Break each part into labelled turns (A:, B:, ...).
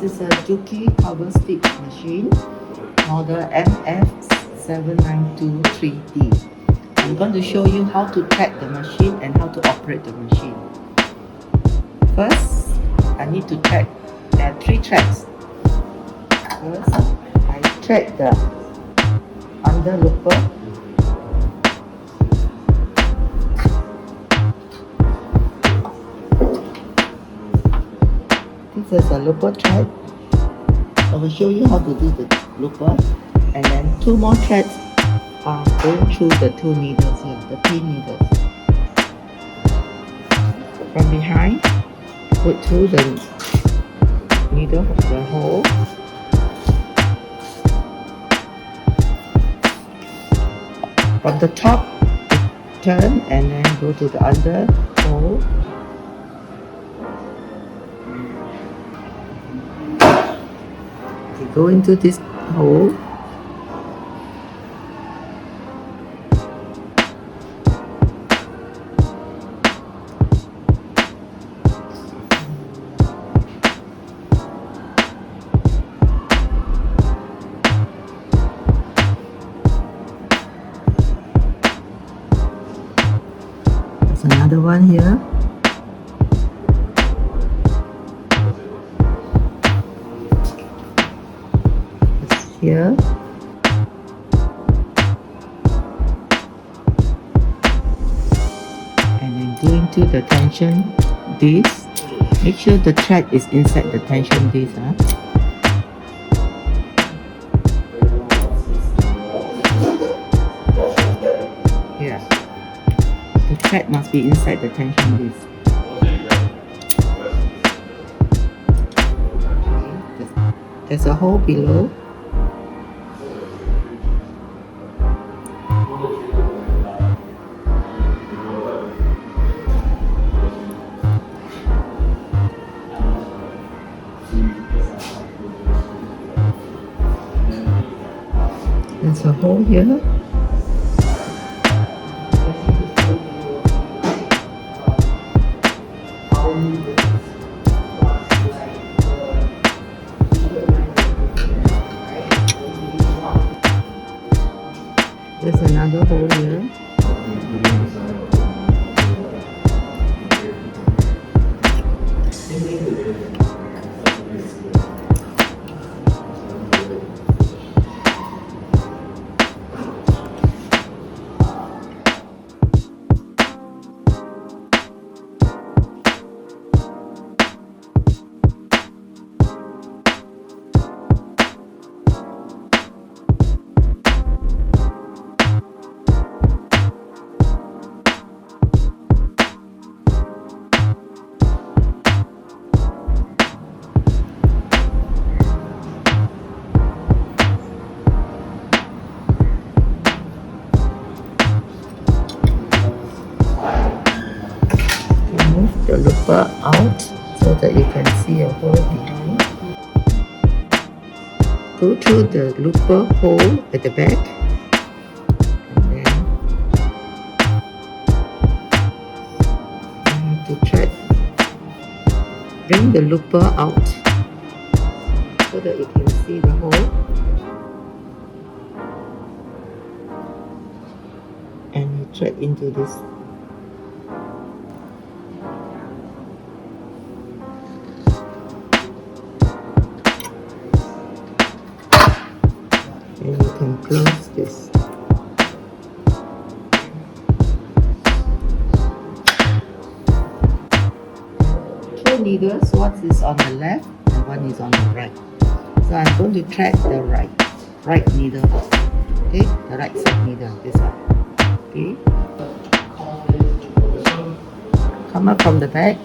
A: This is a Juki Coverstitch Machine, model MF7923D. I'm going to show you how to track the machine and how to operate the machine. First, I need to track. There are 3 tracks. First, I track the under looper. This is a looper track. I will show you how to do the looper, and then 2 more threads are going through the 2 needles here, the pin needles. From behind, put through the needle of the hole. From the top, turn and then go to the under hole. Okay, go into this hole. Another one here. It's here. And then go into the tension disc. Make sure the thread is inside the tension disc. Here. The thread must be inside the tension disc. There's a hole below. There's a hole here. There's another hole here. Move the looper out so that you can see a hole behind. Go through the looper hole at the back, and then you have to thread. Bring the looper out so that you can see the hole, and you thread into this. And you can close this. Two needles, one is on the left and one is on the right. So I'm going to thread the right needle. Okay, the right side needle, this one. Okay. Come up from the back.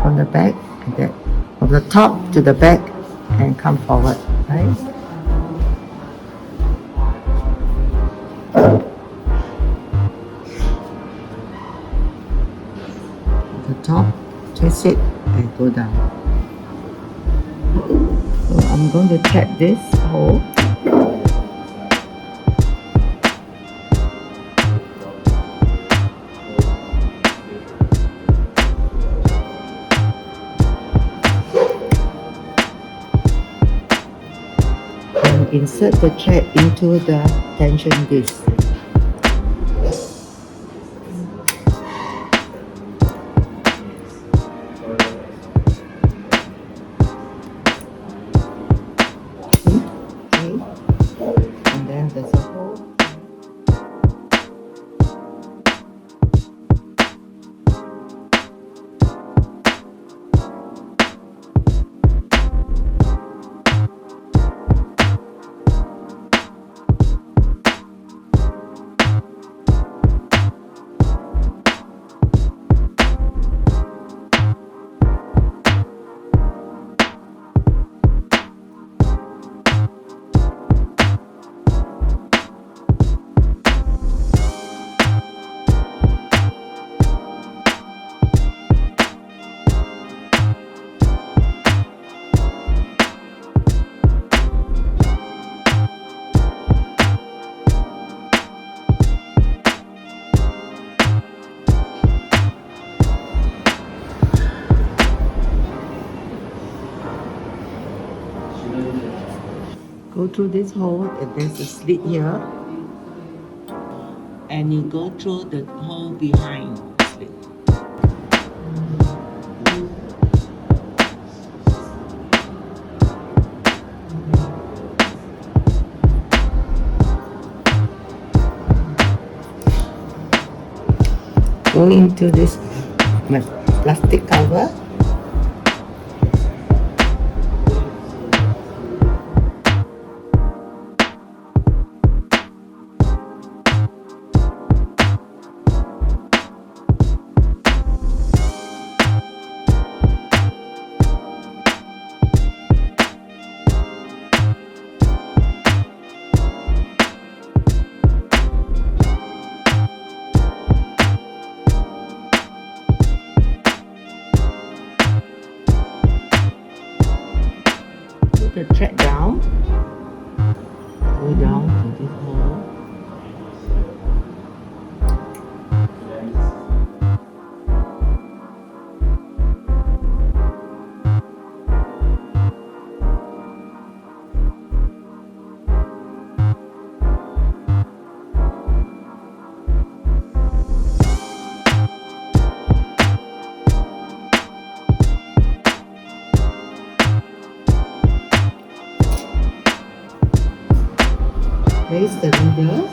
A: From the back, and then from the top to the back, and come forward, right? top, twist it and go down. So I'm going to thread this hole. And insert the thread into the tension disc. And then there's a hole. Go through this hole, and there's a slit here, and you go through the hole behind the slit. Go into this plastic cover. The thread down, go down to this hole. Place the needle.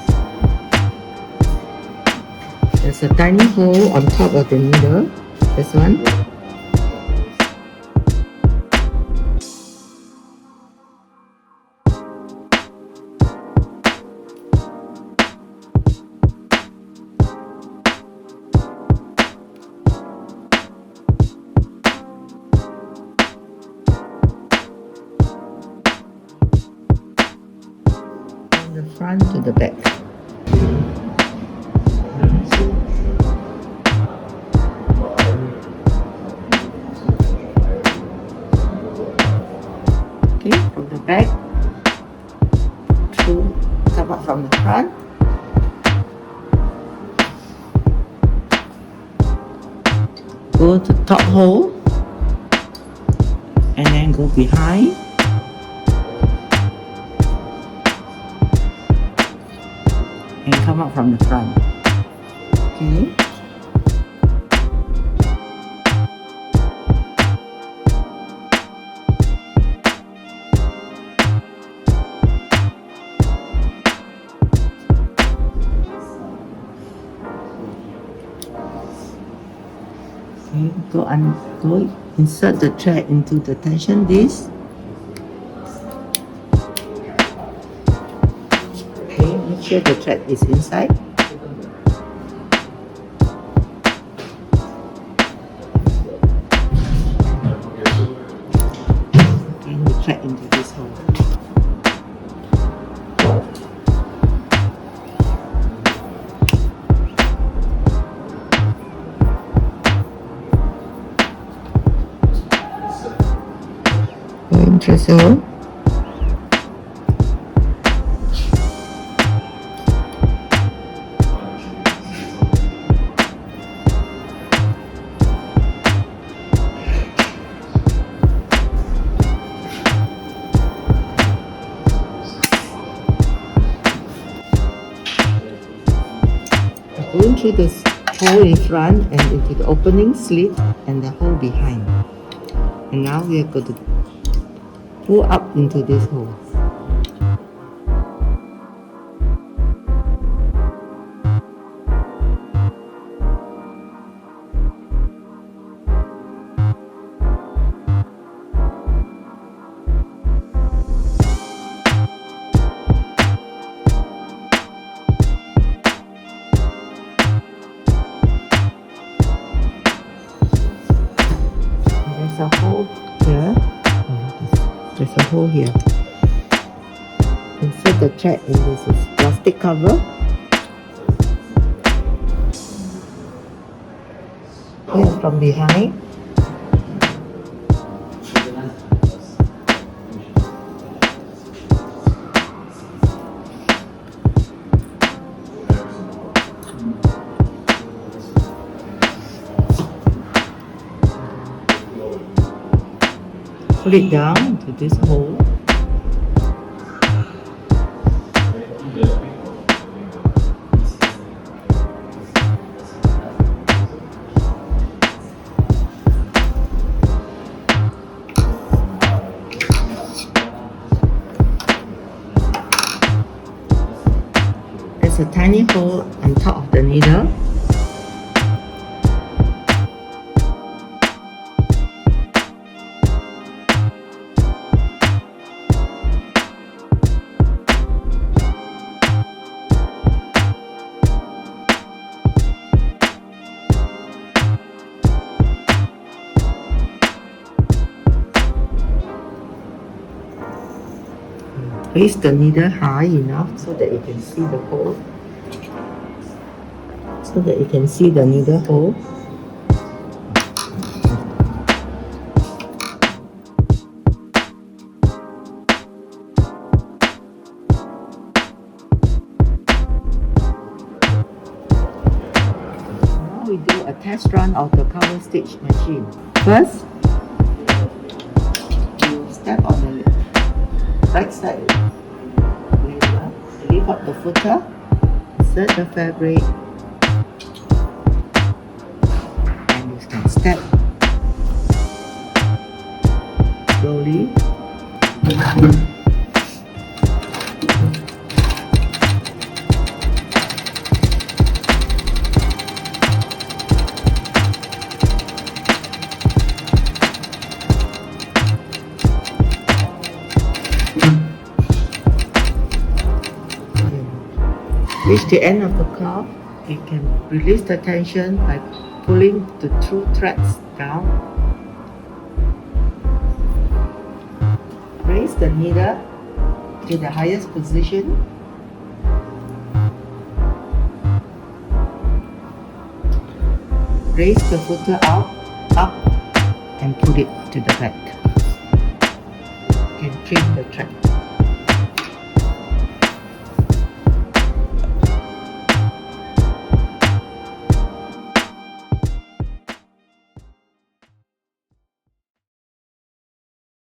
A: There's a tiny hole on top of the needle. This one. The front to the back. Okay, from the back through, come up from the front. Go to top hole and then go behind. And come up from the front. Okay. Okay, go insert the thread into the tension disc. Make sure the thread is inside. And we thread into this hole. so. Going through this hole in front and into the opening slit and the hole behind. And now we are going to pull up into this hole. There's a hole here. There's a hole here. Insert the thread in this plastic cover. Here from behind. Put it down into this hole. There's a tiny hole on top of the needle. Place the needle high enough so that you can see the hole. So that you can see the needle hole. Now we do a test run of the Coverstitch machine. First, you step on the right side, lift up the footer, insert the fabric, and you can step slowly. Reach the end of the cloth, you can release the tension by pulling the two threads down. Raise the needle to the highest position. Raise the footer up, and put it to the back. You can trim the thread.